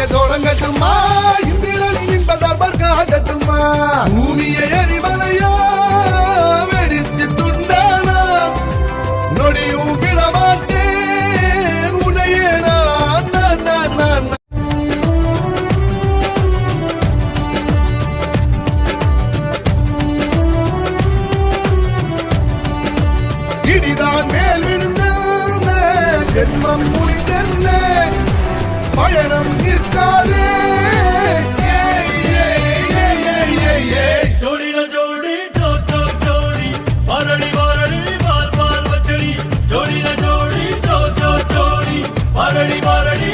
தொடங்கட்டுமா இந்திரனின் இன்பதர்பர் காட்டட்டுமா பூமியை எரிமலையா வெடித்து துண்டானா நொடியும் விடமாட்டேன் உன்னையே நான் இடிதான் மேல் விழுந்த ஜென்மம் முடிந்தென்ன பயணம் நிற்காதே ஜோடின ஜோடி ஜோ ஜோ ஜோடி வரடி வரடி பால் பால் வச்சடி ஜோடின ஜோடி ஜோ ஜோ ஜோடி வரடி வரடி